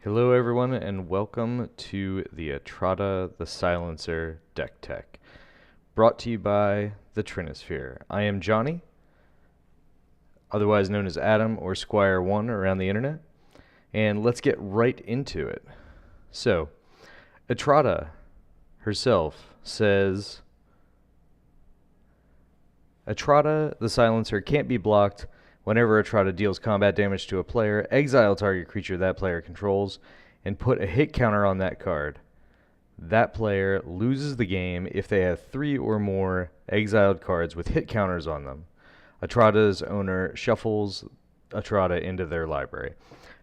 Hello everyone and welcome to the Etrata the Silencer deck tech, brought to you by the Trinisphere. I am Johnny, otherwise known as Adam or Squire1 around the internet, and let's get right into it. So, Etrata herself says, Etrata the Silencer can't be blocked. Whenever Etrata deals combat damage to a player, exile target creature that player controls and put a hit counter on that card. That player loses the game if they have 3 or more exiled cards with hit counters on them. Etrata's owner shuffles Etrata into their library.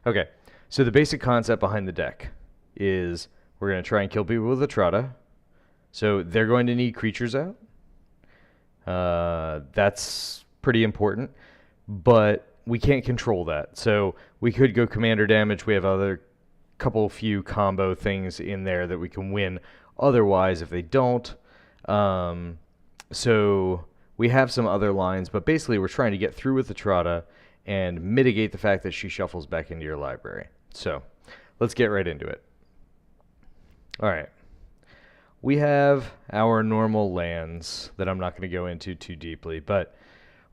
Okay, so the basic concept behind the deck is we're going to try and kill people with Etrata. So they're going to need creatures out. That's pretty important, but we can't control that. So we could go commander damage. We have other few combo things in there that we can win otherwise if they don't. So we have some other lines, but basically we're trying to get through with Etrata and mitigate the fact that she shuffles back into your library. So let's get right into it. All right. We have our normal lands that I'm not going to go into too deeply, but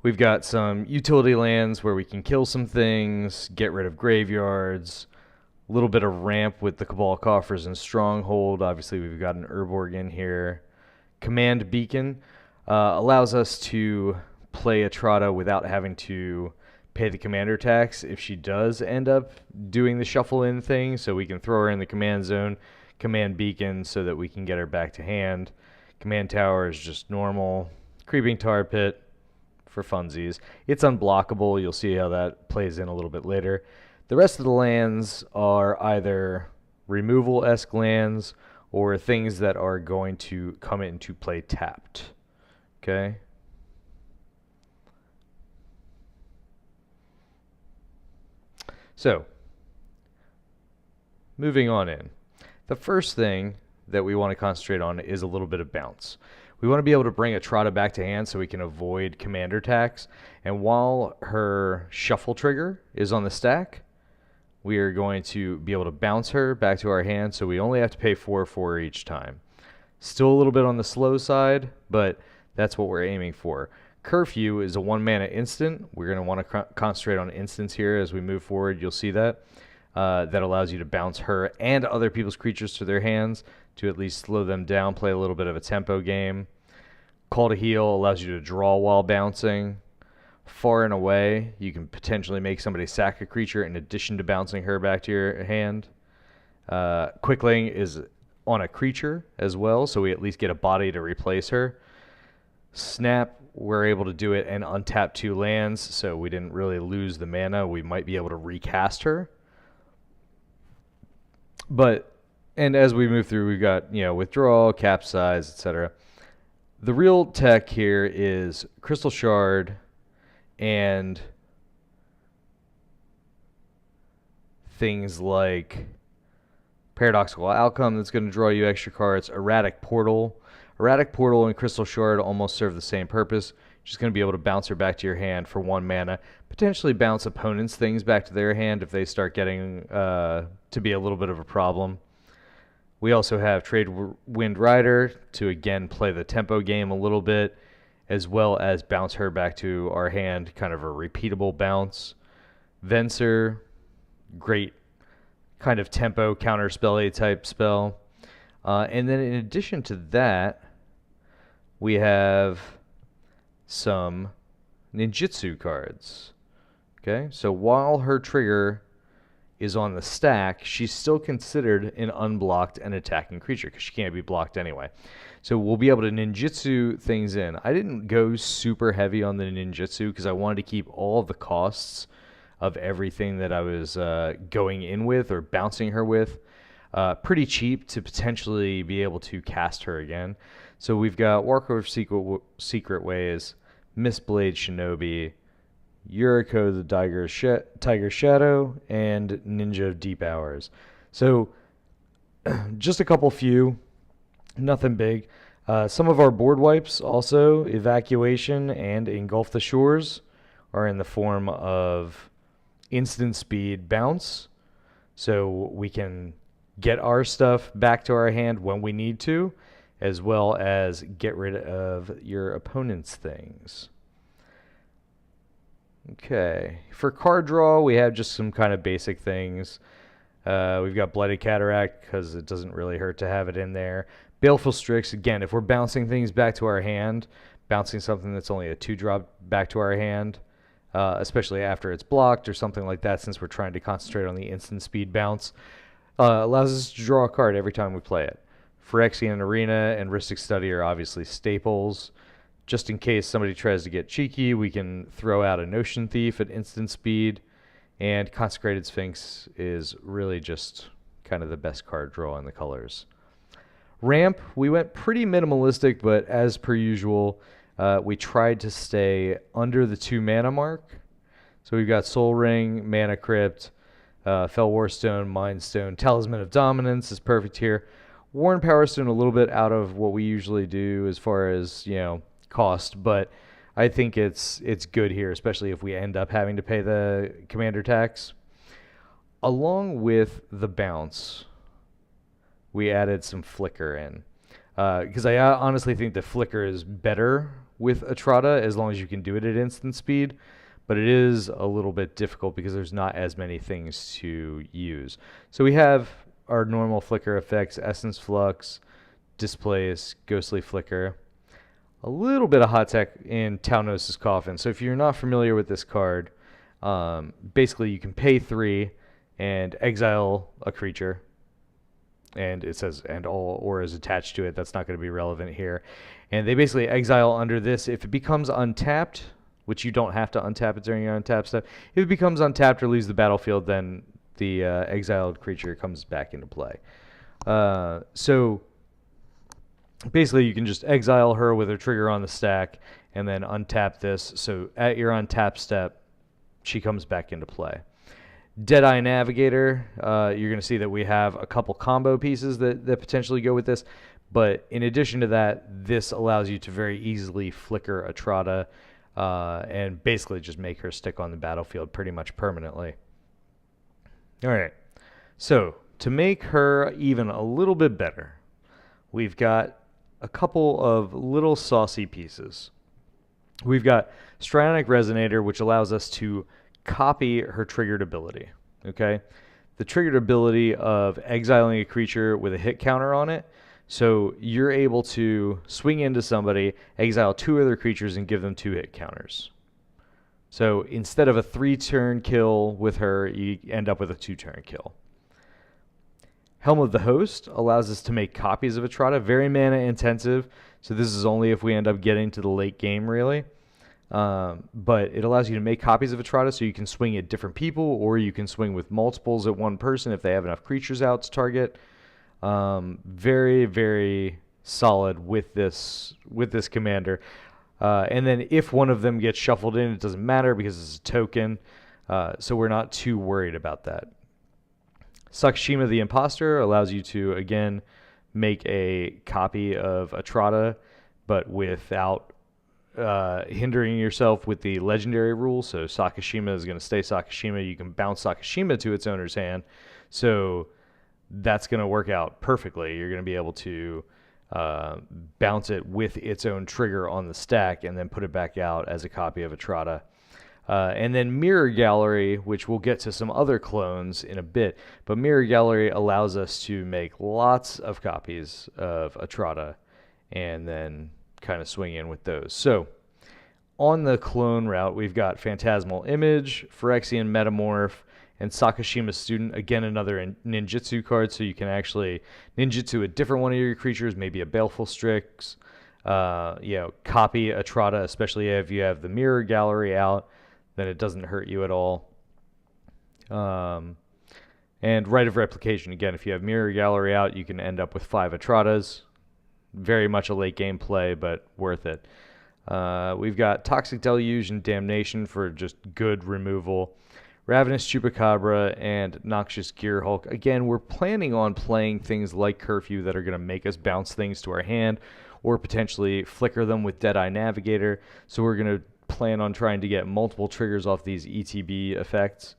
we've got some utility lands where we can kill some things, get rid of graveyards, a little bit of ramp with the Cabal Coffers and Stronghold. Obviously, we've got an Urborg in here. Command Beacon allows us to play Etrata without having to pay the commander tax if she does end up doing the shuffle-in thing, so we can throw her in the command zone, Command Beacon, so that we can get her back to hand. Command Tower is just normal. Creeping Tar Pit for funsies. It's unblockable. You'll see how that plays in a little bit later. The rest of the lands are either removal-esque lands or things that are going to come into play tapped. Okay? So, moving on in. The first thing that we want to concentrate on is a little bit of bounce. We want to be able to bring Etrata back to hand so we can avoid commander tax. And while her shuffle trigger is on the stack, we are going to be able to bounce her back to our hand, so we only have to pay 4 for her each time. Still a little bit on the slow side, but that's what we're aiming for. Curfew is a 1-mana instant. We're going to want to concentrate on instants here as we move forward. You'll see that. That allows you to bounce her and other people's creatures to their hands to at least slow them down, play a little bit of a tempo game. Call to Heal allows you to draw while bouncing. Far and Away, you can potentially make somebody sack a creature in addition to bouncing her back to your hand. Quickling is on a creature as well, so we at least get a body to replace her. Snap, we're able to do it and untap 2 lands, so we didn't really lose the mana. We might be able to recast her. And as we move through, we've got, withdrawal, capsize, etc. The real tech here is Crystal Shard and things like Paradoxical Outcome that's going to draw you extra cards, Erratic Portal. Erratic Portal and Crystal Shard almost serve the same purpose. You're just going to be able to bounce her back to your hand for 1 mana. Potentially bounce opponents' things back to their hand if they start getting to be a little bit of a problem. We also have Trade Wind Rider to, again, play the tempo game a little bit, as well as bounce her back to our hand, kind of a repeatable bounce. Venser, great kind of tempo counterspell type spell. And then in addition to that, we have some ninjutsu cards. Okay, so while her trigger is on the stack, she's still considered an unblocked and attacking creature because she can't be blocked anyway. So we'll be able to ninjutsu things in. I didn't go super heavy on the ninjutsu because I wanted to keep all of the costs of everything that I was going in with or bouncing her with pretty cheap to potentially be able to cast her again. So we've got Walker of Secret Ways, Mistblade Shinobi, Yuriko the Tiger Shadow, and Ninja of Deep Hours. So just a couple few, nothing big. Some of our board wipes also, Evacuation and Engulf the Shores, are in the form of instant speed bounce. So we can get our stuff back to our hand when we need to, as well as get rid of your opponent's things. Okay, for card draw, we have just some kind of basic things. We've got Blighted Cataract because it doesn't really hurt to have it in there. Baleful Strix, again, if we're bouncing things back to our hand, bouncing something that's only a 2-drop back to our hand, especially after it's blocked or something like that, since we're trying to concentrate on the instant speed bounce, allows us to draw a card every time we play it. Phyrexian Arena and Rhystic Study are obviously staples. Just in case somebody tries to get cheeky, we can throw out a Notion Thief at instant speed. And Consecrated Sphinx is really just kind of the best card draw in the colors. Ramp, we went pretty minimalistic, but as per usual, we tried to stay under the 2 mana mark. So we've got Soul Ring, Mana Crypt, Fel Warstone, Mind Stone, Talisman of Dominance is perfect here. Worn Power Stone a little bit out of what we usually do as far as, cost, but I think it's good here, especially if we end up having to pay the commander tax. Along with the bounce, we added some flicker in. Because I honestly think the flicker is better with Etrata as long as you can do it at instant speed, but it is a little bit difficult because there's not as many things to use. So we have our normal flicker effects: Essence Flux, Displace, Ghostly Flicker. A little bit of hot tech in Talnos' Coffin. So if you're not familiar with this card, basically you can pay 3 and exile a creature. And it says, and all auras attached to it. That's not going to be relevant here. And they basically exile under this. If it becomes untapped, which you don't have to untap it during your untap step, if it becomes untapped or leaves the battlefield, then the exiled creature comes back into play. So basically, you can just exile her with her trigger on the stack and then untap this. So at your untap step, she comes back into play. Deadeye Navigator, you're going to see that we have a couple combo pieces that potentially go with this. But in addition to that, this allows you to very easily flicker Etrata and basically just make her stick on the battlefield pretty much permanently. All right. So to make her even a little bit better, we've got a couple of little saucy pieces. We've got Strionic Resonator, which allows us to copy her triggered ability. Okay? The triggered ability of exiling a creature with a hit counter on it. So you're able to swing into somebody, exile 2 other creatures, and give them 2 hit counters. So instead of a 3-turn kill with her, you end up with a 2-turn kill. Helm of the Host allows us to make copies of Etrata, very mana intensive, so this is only if we end up getting to the late game, really. But it allows you to make copies of Etrata so you can swing at different people, or you can swing with multiples at one person if they have enough creatures out to target. Very, very solid with this commander. And then if one of them gets shuffled in, it doesn't matter because it's a token, so we're not too worried about that. Sakashima the Imposter allows you to, again, make a copy of Etrata, but without hindering yourself with the legendary rule. So Sakashima is going to stay Sakashima. You can bounce Sakashima to its owner's hand. So that's going to work out perfectly. You're going to be able to bounce it with its own trigger on the stack and then put it back out as a copy of Etrata. And then Mirror Gallery, which we'll get to some other clones in a bit, but Mirror Gallery allows us to make lots of copies of Etrata and then kind of swing in with those. So on the clone route, we've got Phantasmal Image, Phyrexian Metamorph, and Sakashima Student. Again, another ninjutsu card, so you can actually ninjutsu a different one of your creatures, maybe a Baleful Strix, copy Etrata, especially if you have the Mirror Gallery out. Then it doesn't hurt you at all. And Rite of Replication. Again, if you have Mirror Gallery out, you can end up with 5 Etratas. Very much a late game play, but worth it. We've got Toxic Deluge and Damnation for just good removal. Ravenous Chupacabra and Noxious Gearhulk. Again, we're planning on playing things like Curfew that are going to make us bounce things to our hand or potentially flicker them with Deadeye Navigator. So we're going to plan on trying to get multiple triggers off these ETB effects.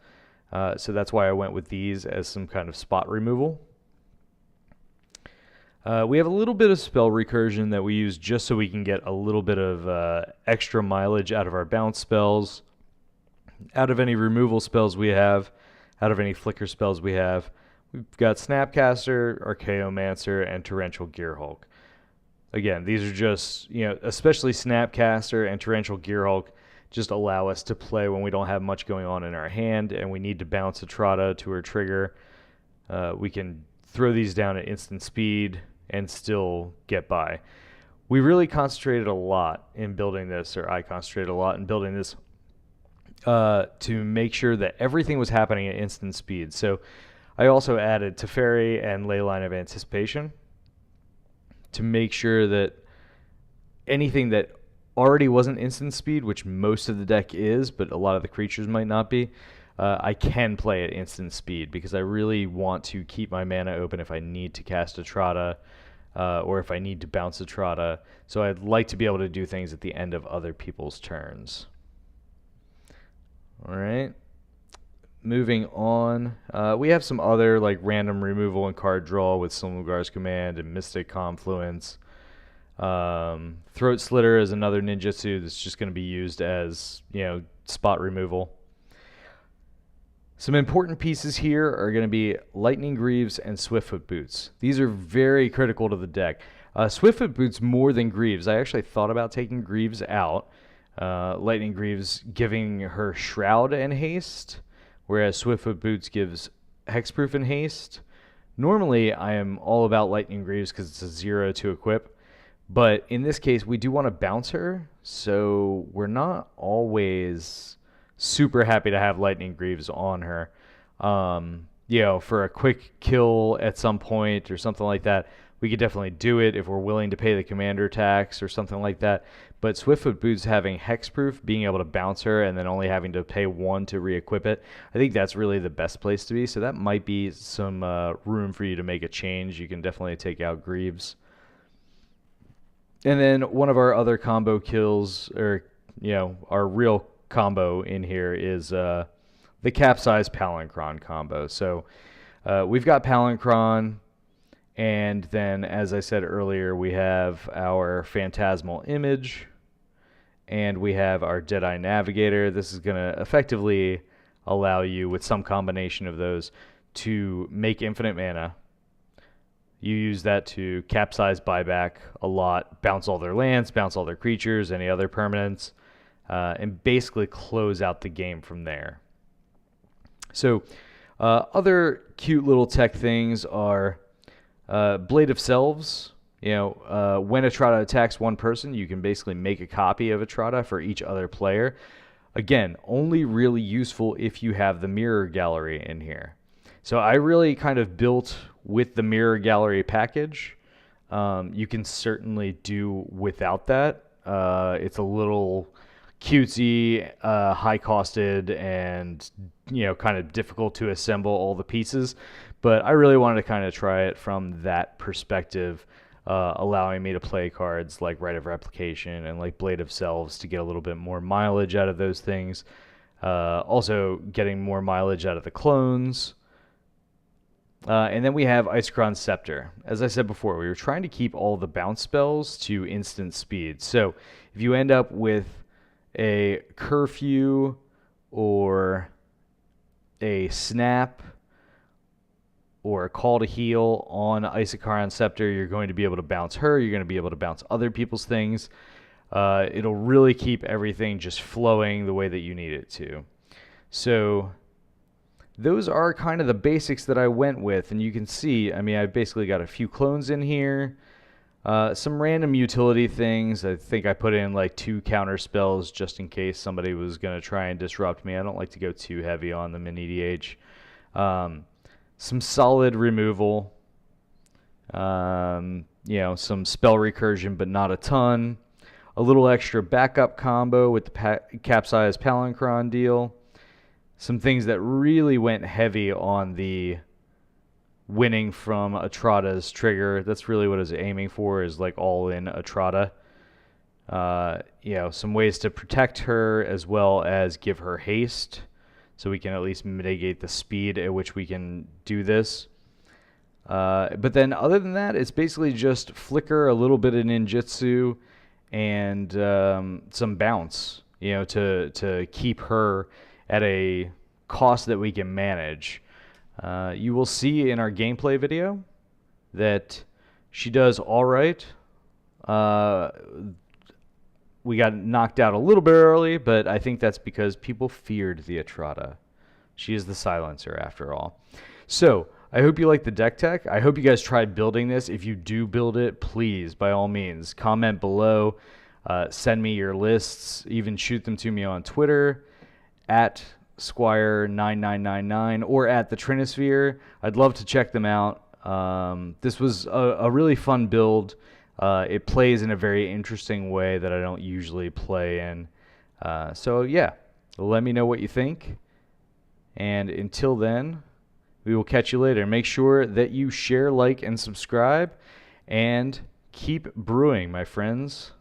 So that's why I went with these as some kind of spot removal. We have a little bit of spell recursion that we use just so we can get a little bit of extra mileage out of our bounce spells, out of any removal spells we have, out of any flicker spells we have. We've got Snapcaster, Archaeomancer, and Torrential Gearhulk. Again, these are just, especially Snapcaster and Torrential Gearhulk just allow us to play when we don't have much going on in our hand and we need to bounce Etrata to her trigger. We can throw these down at instant speed and still get by. We really concentrated a lot in building this, or I concentrated a lot in building this to make sure that everything was happening at instant speed. So I also added Teferi and Leyline of Anticipation to make sure that anything that already wasn't instant speed, which most of the deck is, but a lot of the creatures might not be, I can play at instant speed because I really want to keep my mana open if I need to cast Etrata or if I need to bounce Etrata. So I'd like to be able to do things at the end of other people's turns. All right. Moving on, we have some other like random removal and card draw with Silumgar's Command and Mystic Confluence. Throat Slitter is another ninjutsu that's just going to be used as, spot removal. Some important pieces here are going to be Lightning Greaves and Swiftfoot Boots. These are very critical to the deck. Swiftfoot Boots more than Greaves. I actually thought about taking Greaves out. Lightning Greaves giving her Shroud and Haste, whereas Swiftfoot Boots gives Hexproof and Haste. Normally, I am all about Lightning Greaves because it's a 0 to equip. But in this case, we do want to bounce her, so we're not always super happy to have Lightning Greaves on her. For a quick kill at some point or something like that, we could definitely do it if we're willing to pay the commander tax or something like that. But Swiftfoot Boots having Hexproof, being able to bounce her, and then only having to pay 1 to re-equip it, I think that's really the best place to be. So that might be some room for you to make a change. You can definitely take out Greaves. And then one of our other combo kills, or, our real combo in here is the Capsize Palinchron combo. So we've got Palinchron, and then, as I said earlier, we have our Phantasmal Image, and we have our Deadeye Navigator. This is going to effectively allow you, with some combination of those, to make infinite mana. You use that to capsize buyback a lot, bounce all their lands, bounce all their creatures, any other permanents, and basically close out the game from there. So other cute little tech things are Blade of Selves. When Etrata attacks one person, you can basically make a copy of Etrata for each other player. Again, only really useful if you have the Mirror Gallery in here. So I really kind of built with the Mirror Gallery package. You can certainly do without that. It's a little cutesy, high-costed, and kind of difficult to assemble all the pieces. But I really wanted to kind of try it from that perspective, allowing me to play cards like Rite of Replication and like Blade of Selves to get a little bit more mileage out of those things. Also getting more mileage out of the clones. And then we have Crown Scepter. As I said before, we were trying to keep all the bounce spells to instant speed. So if you end up with a Curfew or a Snap or a Call to Heal on Crown Scepter, you're going to be able to bounce her. You're going to be able to bounce other people's things. It'll really keep everything just flowing the way that you need it to. So those are kind of the basics that I went with, and you can see, I basically got a few clones in here, some random utility things. I think I put in like 2 counter spells just in case somebody was going to try and disrupt me. I don't like to go too heavy on them in EDH. Some solid removal, some spell recursion, but not a ton. A little extra backup combo with the Capsize Palinchron deal. Some things that really went heavy on the winning from Etrata's trigger. That's really what I was aiming for, is like all in Etrata. Some ways to protect her as well as give her haste. so we can at least mitigate the speed at which we can do this. But then other than that, it's basically just flicker, a little bit of ninjutsu, and some bounce, to keep her at a cost that we can manage. You will see in our gameplay video that she does all right. We got knocked out a little bit early, but I think that's because people feared the Etrata. She is the silencer after all. So I hope you like the deck tech. I hope you guys try building this. If you do build it, please, by all means, comment below. Send me your lists. Even shoot them to me on Twitter at Squire9999 or at the Trinisphere. I'd love to check them out. This was a really fun build. It plays in a very interesting way that I don't usually play in. So yeah, let me know what you think. And until then, we will catch you later. Make sure that you share, like, and subscribe. And keep brewing, my friends.